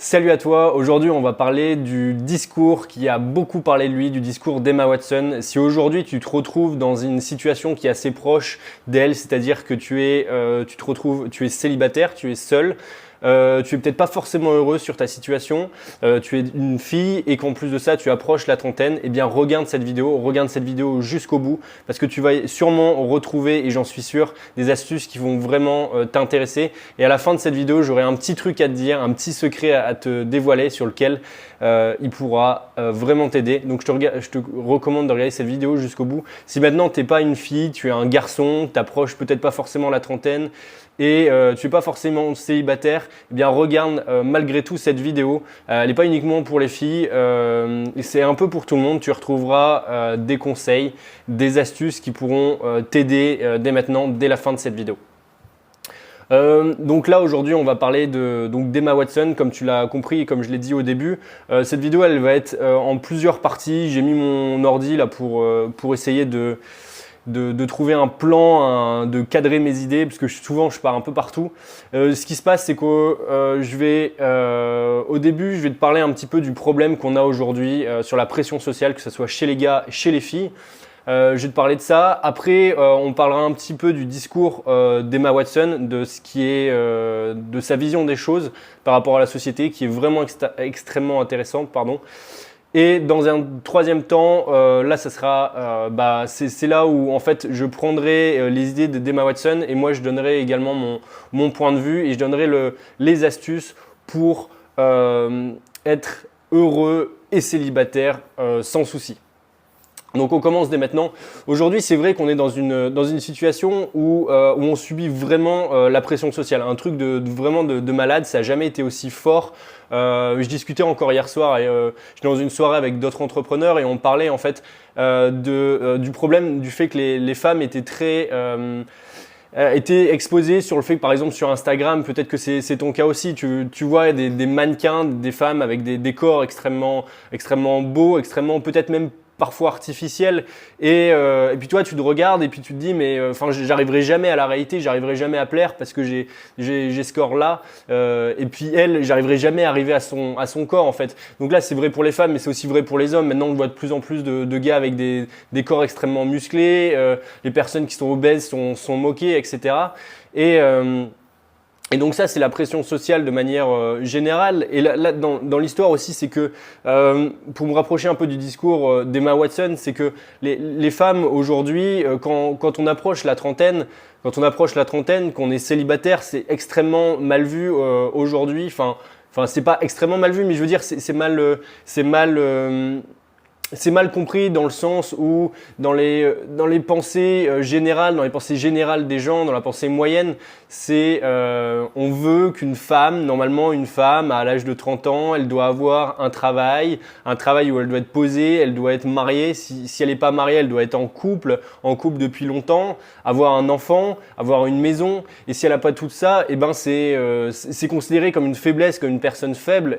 Salut à toi, aujourd'hui on va parler du discours qui a beaucoup parlé de lui, du discours d'Emma Watson. Si aujourd'hui tu te retrouves dans une situation qui est assez proche d'elle, c'est-à-dire que tu es célibataire, tu es seul, tu es peut-être pas forcément heureux sur ta situation, tu es une fille et qu'en plus de ça tu approches la trentaine, eh bien regarde cette vidéo jusqu'au bout parce que tu vas sûrement retrouver, et j'en suis sûr, des astuces qui vont vraiment t'intéresser. Et à la fin de cette vidéo, j'aurai un petit truc à te dire, un petit secret à te dévoiler sur lequel il pourra vraiment t'aider. Donc je te recommande de regarder cette vidéo jusqu'au bout. Si maintenant tu n'es pas une fille, tu es un garçon, tu approches peut-être pas forcément la trentaine, et tu n'es pas forcément célibataire, eh bien regarde malgré tout cette vidéo. Elle n'est pas uniquement pour les filles, c'est un peu pour tout le monde. Tu retrouveras des conseils, des astuces qui pourront t'aider dès maintenant, dès la fin de cette vidéo. Donc là aujourd'hui on va parler d'Emma Watson, comme tu l'as compris et comme je l'ai dit au début. Cette vidéo elle va être en plusieurs parties. J'ai mis mon ordi là pour essayer de trouver un plan, de cadrer mes idées, parce que souvent je pars un peu partout. Ce qui se passe, c'est que au début, je vais te parler un petit peu du problème qu'on a aujourd'hui sur la pression sociale, que ce soit chez les gars, chez les filles. Je vais te parler de ça. Après, on parlera un petit peu du discours d'Emma Watson, de ce qui est de sa vision des choses par rapport à la société, qui est vraiment extrêmement intéressante, pardon. Et dans un troisième temps, là, ça sera, c'est là où en fait je prendrai les idées d'Emma Watson et moi je donnerai également mon point de vue et je donnerai les astuces pour être heureux et célibataire sans souci. Donc on commence dès maintenant. Aujourd'hui, c'est vrai qu'on est dans une situation où on subit vraiment la pression sociale. Un truc vraiment de malade, ça n'a jamais été aussi fort. Je discutais encore hier soir et j'étais dans une soirée avec d'autres entrepreneurs et on parlait en fait du problème du fait que les femmes étaient étaient exposées sur le fait que par exemple sur Instagram, peut-être que c'est ton cas aussi, tu vois des mannequins, des femmes avec des corps extrêmement beaux, extrêmement peut-être même parfois artificiel et puis toi tu te regardes et puis tu te dis mais j'arriverai jamais à la réalité, j'arriverai jamais à plaire parce que j'ai ce corps là et puis elle, j'arriverai jamais à arriver à son corps en fait. Donc là c'est vrai pour les femmes mais c'est aussi vrai pour les hommes. Maintenant on voit de plus en plus de gars avec des corps extrêmement musclés, les personnes qui sont obèses sont moquées, etc. Et donc ça, c'est la pression sociale de manière générale. Et là dans l'histoire aussi, c'est que, pour me rapprocher un peu du discours d'Emma Watson, c'est que les femmes aujourd'hui, quand on approche la trentaine, qu'on est célibataire, c'est extrêmement mal vu aujourd'hui. Enfin, c'est pas extrêmement mal vu, mais je veux dire, c'est mal compris dans le sens où dans les pensées générales, dans les pensées générales des gens, dans la pensée moyenne, on veut normalement une femme à l'âge de 30 ans, elle doit avoir un travail où elle doit être posée, elle doit être mariée. Si elle n'est pas mariée, elle doit être en couple depuis longtemps, avoir un enfant, avoir une maison. Et si elle n'a pas tout ça, eh ben c'est considéré comme une faiblesse, comme une personne faible.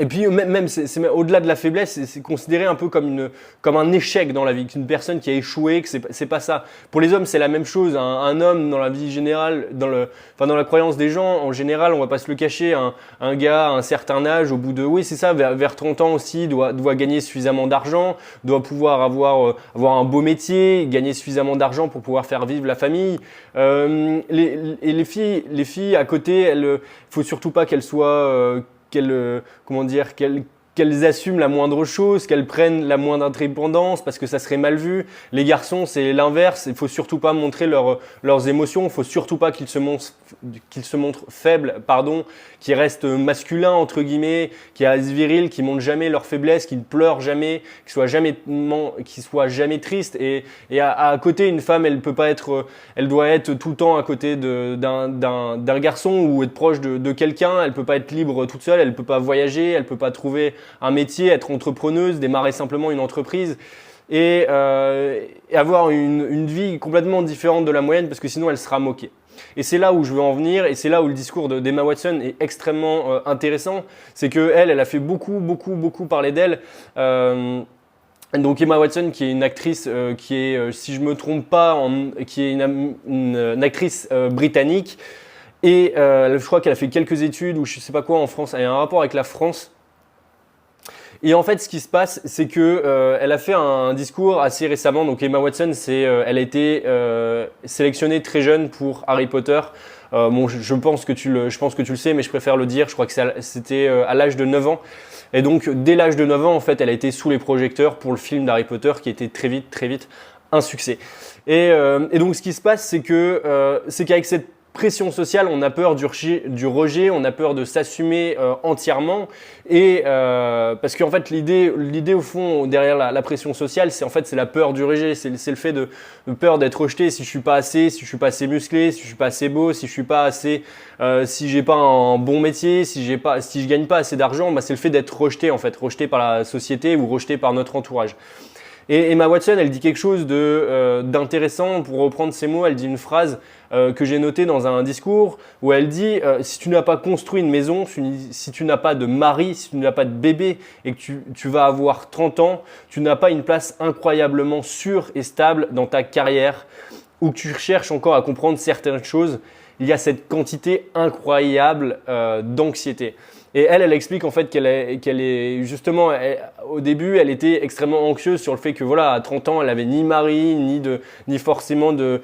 Et puis même c'est au-delà de la faiblesse, c'est considéré un peu comme un échec dans la vie, qu'une personne qui a échoué, que c'est pas ça. Pour les hommes, c'est la même chose. Un homme dans la vie générale, dans la croyance des gens, en général, on va pas se le cacher, un gars à un certain âge, au bout de, oui c'est ça, vers 30 ans aussi, doit gagner suffisamment d'argent, doit pouvoir avoir un beau métier, gagner suffisamment d'argent pour pouvoir faire vivre la famille. Les filles à côté, faut surtout pas qu'elles soient qu'elles assument la moindre chose, qu'elles prennent la moindre indépendance parce que ça serait mal vu. Les garçons, c'est l'inverse. Il faut surtout pas montrer leurs émotions. Il faut surtout pas qu'ils se montrent faibles, qui restent masculins entre guillemets, qui restent virils, qui montrent jamais leurs faiblesses, qui ne pleurent jamais, qui soient jamais tristes. Et à côté, une femme, elle doit être tout le temps à côté d'un garçon ou être proche de quelqu'un. Elle peut pas être libre toute seule. Elle peut pas voyager. Elle peut pas trouver un métier, être entrepreneuse, démarrer simplement une entreprise et avoir une vie complètement différente de la moyenne parce que sinon elle sera moquée. Et c'est là où je veux en venir et c'est là où le discours d'Emma Watson est extrêmement intéressant. C'est qu'elle a fait beaucoup parler d'elle. Donc Emma Watson qui est une actrice qui est, si je me trompe pas, qui est une actrice britannique. Et je crois qu'elle a fait quelques études ou je sais pas quoi en France. Elle a un rapport avec la France. Et en fait, ce qui se passe, c'est que elle a fait un discours assez récemment. Donc Emma Watson, elle a été sélectionnée très jeune pour Harry Potter. Bon, je pense que tu le sais, mais je préfère le dire. Je crois que c'était à l'âge de 9 ans. Et donc, dès l'âge de 9 ans, en fait, elle a été sous les projecteurs pour le film d'Harry Potter qui était très vite un succès. Et donc, ce qui se passe, c'est qu'avec cette pression sociale, on a peur du rejet, on a peur de s'assumer entièrement. Et parce qu'en fait, l'idée au fond derrière la pression sociale, c'est la peur du rejet, c'est le fait de peur d'être rejeté si je suis pas assez musclé, si je suis pas assez beau, si je suis pas assez, si j'ai pas un bon métier, si je gagne pas assez d'argent, c'est le fait d'être rejeté en fait, rejeté par la société ou rejeté par notre entourage. Et Emma Watson, elle dit quelque chose d'intéressant. Pour reprendre ses mots, elle dit une phrase que j'ai notée dans un discours où elle dit si tu n'as pas construit une maison, si tu n'as pas de mari, si tu n'as pas de bébé et que tu vas avoir 30 ans, tu n'as pas une place incroyablement sûre et stable dans ta carrière ou que tu cherches encore à comprendre certaines choses, il y a cette quantité incroyable d'anxiété. Et elle explique en fait qu'elle est justement, au début, elle était extrêmement anxieuse sur le fait que voilà, à 30 ans, elle avait ni mari, ni forcément de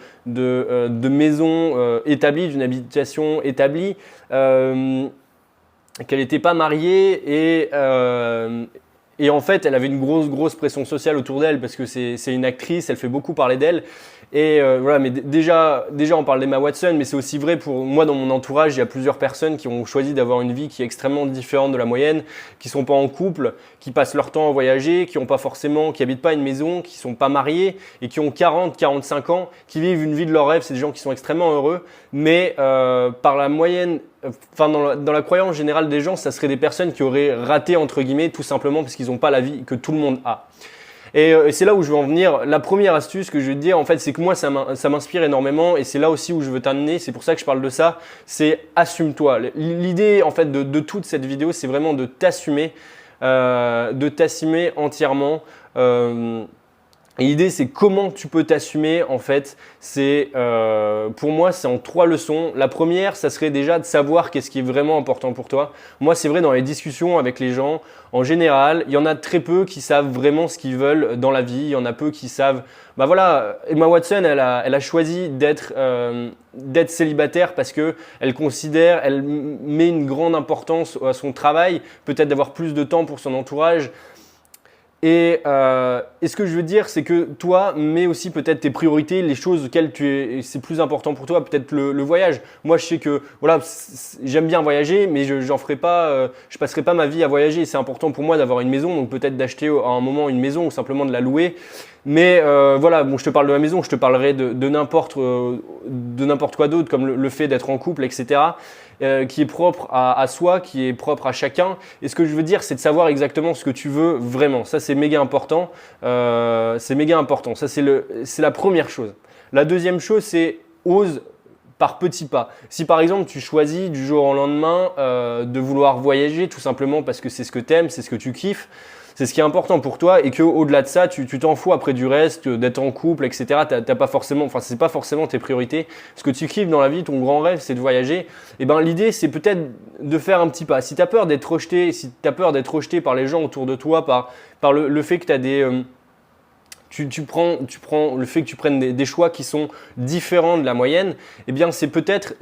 maison établie, d'une habitation établie, qu'elle n'était pas mariée et en fait, elle avait une grosse pression sociale autour d'elle parce que c'est une actrice, elle fait beaucoup parler d'elle. Et voilà, mais déjà on parle d'Emma Watson, mais c'est aussi vrai pour moi dans mon entourage, il y a plusieurs personnes qui ont choisi d'avoir une vie qui est extrêmement différente de la moyenne, qui sont pas en couple, qui passent leur temps à voyager, qui habitent pas une maison, qui sont pas mariés et qui ont 40-45 ans, qui vivent une vie de leur rêve. C'est des gens qui sont extrêmement heureux, mais par la moyenne, enfin dans la croyance générale des gens, ça serait des personnes qui auraient raté entre guillemets tout simplement parce qu'ils n'ont pas la vie que tout le monde a. Et c'est là où je veux en venir. La première astuce que je vais te dire, en fait, c'est que moi, ça m'inspire énormément et c'est là aussi où je veux t'amener. C'est pour ça que je parle de ça. C'est assume-toi. L'idée, en fait, de toute cette vidéo, c'est vraiment de t'assumer entièrement. Et l'idée, c'est comment tu peux t'assumer. En fait, pour moi, c'est en 3 leçons. La première, ça serait déjà de savoir qu'est-ce qui est vraiment important pour toi. Moi, c'est vrai, dans les discussions avec les gens, en général, il y en a très peu qui savent vraiment ce qu'ils veulent dans la vie. Il y en a peu qui savent. Bah voilà, Emma Watson, elle a choisi d'être célibataire parce que elle met une grande importance à son travail, peut-être d'avoir plus de temps pour son entourage. Et ce que je veux dire, c'est que toi, mets aussi peut-être tes priorités, les choses auxquelles c'est plus important pour toi, peut-être le voyage. Moi, je sais que voilà, j'aime bien voyager, mais je passerai pas ma vie à voyager. C'est important pour moi d'avoir une maison, donc peut-être d'acheter à un moment une maison ou simplement de la louer. Mais voilà, bon, je te parle de ma maison, je te parlerai de n'importe quoi d'autre, comme le fait d'être en couple, etc. Qui est propre à soi, qui est propre à chacun. Et ce que je veux dire, c'est de savoir exactement ce que tu veux vraiment. Ça, c'est méga important. Ça, c'est la première chose. La deuxième chose, c'est ose par petits pas. Si par exemple, tu choisis du jour au lendemain de vouloir voyager, tout simplement parce que c'est ce que tu aimes, c'est ce que tu kiffes, c'est ce qui est important pour toi et qu'au-delà de ça, tu t'en fous après du reste, d'être en couple, etc. C'est pas forcément tes priorités. Ce que tu kiffes dans la vie, ton grand rêve, c'est de voyager. Et ben, l'idée, c'est peut-être de faire un petit pas. Si tu as peur d'être rejeté, par les gens autour de toi, par le fait que tu as tu prends le fait que tu prennes des choix qui sont différents de la moyenne, eh bien, c'est peut-être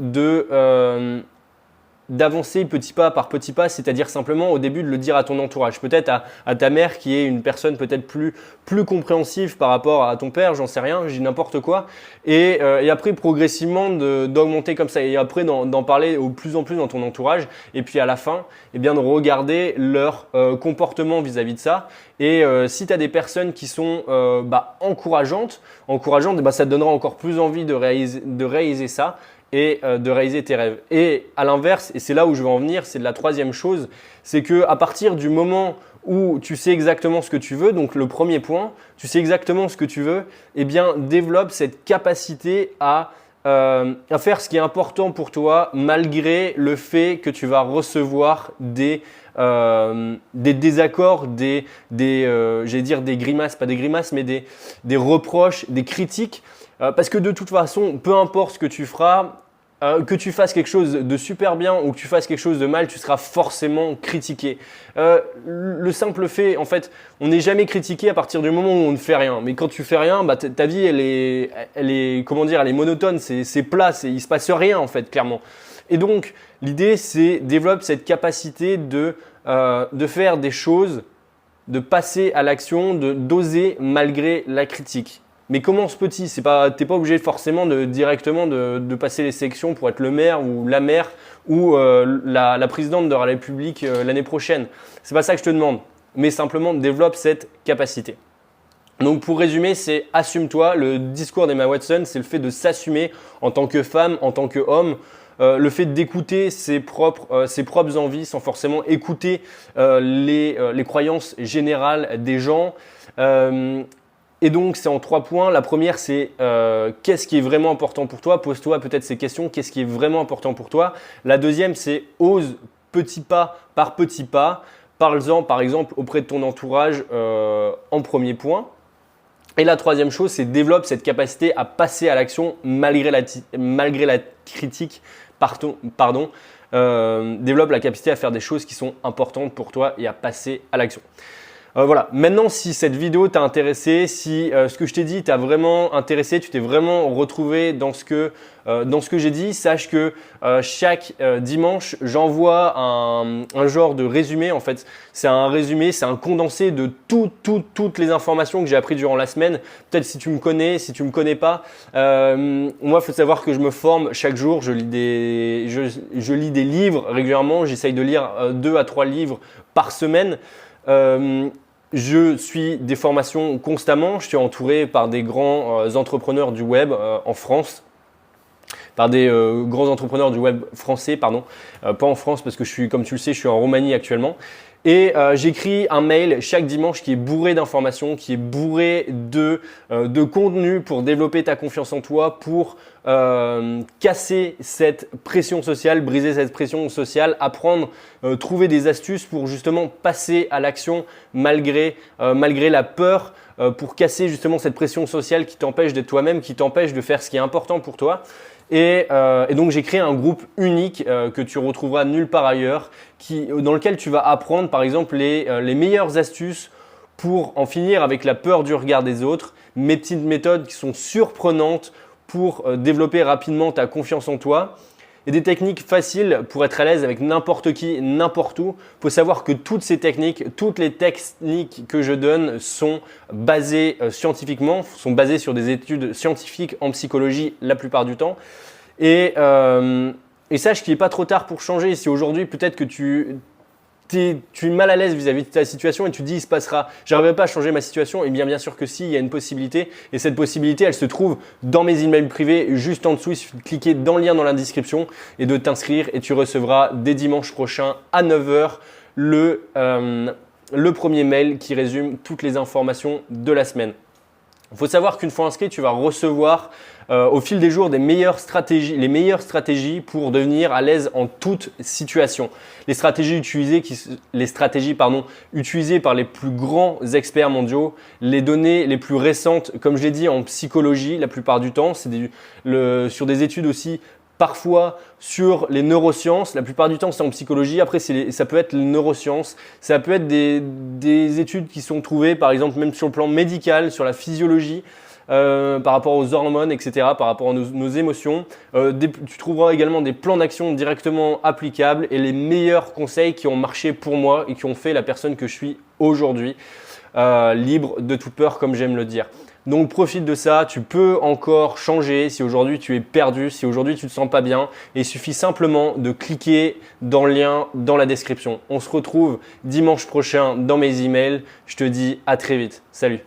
d'avancer petit pas par petit pas, c'est-à-dire simplement au début de le dire à ton entourage, peut-être à ta mère qui est une personne peut-être plus compréhensive par rapport à ton père, j'en sais rien, je dis n'importe quoi, et après progressivement d'augmenter comme ça, et après d'en parler au plus en plus dans ton entourage, et puis à la fin, eh bien de regarder leur comportement vis-à-vis de ça, et si tu as des personnes qui sont encourageantes, ça te donnera encore plus envie de réaliser ça, et de réaliser tes rêves. Et à l'inverse, et c'est là où je veux en venir, c'est de la troisième chose, c'est que à partir du moment où tu sais exactement ce que tu veux, donc le premier point, tu sais exactement ce que tu veux, eh bien développe cette capacité à faire ce qui est important pour toi malgré le fait que tu vas recevoir des désaccords, j'allais dire des grimaces, pas des grimaces, mais des reproches, des critiques. Parce que de toute façon, peu importe ce que tu feras, que tu fasses quelque chose de super bien ou que tu fasses quelque chose de mal, tu seras forcément critiqué. Le simple fait, en fait, on n'est jamais critiqué à partir du moment où on ne fait rien. Mais quand tu fais rien, bah, ta vie, elle est, comment dire, elle est monotone, c'est plat, il se passe rien en fait, clairement. Et donc, l'idée, c'est développer cette capacité de faire des choses, de passer à l'action, d'oser malgré la critique. Mais commence petit, t'es pas obligé forcément directement de passer les sélections pour être le maire ou la maire ou la présidente de la République l'année prochaine. C'est pas ça que je te demande, mais simplement développe cette capacité. Donc pour résumer, c'est assume-toi. Le discours d'Emma Watson, c'est le fait de s'assumer en tant que femme, en tant qu'homme. Le fait d'écouter ses propres envies sans forcément écouter les croyances générales des gens. Et donc, c'est en 3 points. La première, c'est qu'est-ce qui est vraiment important pour toi? Pose-toi peut-être ces questions. Qu'est-ce qui est vraiment important pour toi? La deuxième, c'est ose petit pas par petit pas. Parle-en, par exemple, auprès de ton entourage en premier point. Et la troisième chose, c'est développe cette capacité à passer à l'action malgré la critique. Développe la capacité à faire des choses qui sont importantes pour toi et à passer à l'action. Voilà, maintenant si cette vidéo t'a intéressé, si ce que je t'ai dit t'a vraiment intéressé, tu t'es vraiment retrouvé dans ce que j'ai dit, sache que chaque dimanche, j'envoie un genre de résumé. En fait, c'est un résumé, c'est un condensé de toutes les informations que j'ai apprises durant la semaine. Peut-être si tu me connais, si tu me connais pas. Moi, il faut savoir que je me forme chaque jour, je lis des livres régulièrement, j'essaye de lire 2 à 3 livres par semaine. Je suis des formations constamment. Je suis entouré par des grands entrepreneurs du web en France, par des grands entrepreneurs du web français, pardon, pas en France parce que comme tu le sais, je suis en Roumanie actuellement. Et j'écris un mail chaque dimanche qui est bourré d'informations, qui est bourré de contenu pour développer ta confiance en toi, pour casser cette pression sociale, briser cette pression sociale, apprendre, trouver des astuces pour justement passer à l'action malgré la peur, pour casser justement cette pression sociale qui t'empêche d'être toi-même, qui t'empêche de faire ce qui est important pour toi. Et donc, j'ai créé un groupe unique que tu retrouveras nulle part ailleurs, dans lequel tu vas apprendre par exemple les meilleures astuces pour en finir avec la peur du regard des autres, mes petites méthodes qui sont surprenantes pour développer rapidement ta confiance en toi et des techniques faciles pour être à l'aise avec n'importe qui, n'importe où. Il faut savoir que toutes les techniques que je donne sont basées scientifiquement, sont basées sur des études scientifiques en psychologie la plupart du temps. Et sache qu'il n'est pas trop tard pour changer. Si aujourd'hui peut-être que tu es mal à l'aise vis-à-vis de ta situation et tu te dis j'arriverai pas à changer ma situation, et bien sûr que si, il y a une possibilité, et cette possibilité elle se trouve dans mes emails privés juste en dessous. Il suffit de cliquer dans le lien dans la description et de t'inscrire et tu recevras dès dimanche prochain à 9 h le premier mail qui résume toutes les informations de la semaine. Il faut savoir qu'une fois inscrit, tu vas recevoir au fil des jours les meilleures stratégies pour devenir à l'aise en toute situation. Les stratégies utilisées par les plus grands experts mondiaux, les données les plus récentes, comme je l'ai dit, en psychologie la plupart du temps, c'est sur des études aussi. Parfois sur les neurosciences, la plupart du temps c'est en psychologie, après ça peut être les neurosciences, ça peut être des études qui sont trouvées par exemple même sur le plan médical, sur la physiologie, par rapport aux hormones, etc., par rapport à nos émotions. Tu trouveras également des plans d'action directement applicables et les meilleurs conseils qui ont marché pour moi et qui ont fait la personne que je suis aujourd'hui, libre de toute peur comme j'aime le dire. Donc profite de ça, tu peux encore changer si aujourd'hui tu es perdu, si aujourd'hui tu ne te sens pas bien, et il suffit simplement de cliquer dans le lien dans la description. On se retrouve dimanche prochain dans mes emails, je te dis à très vite, salut.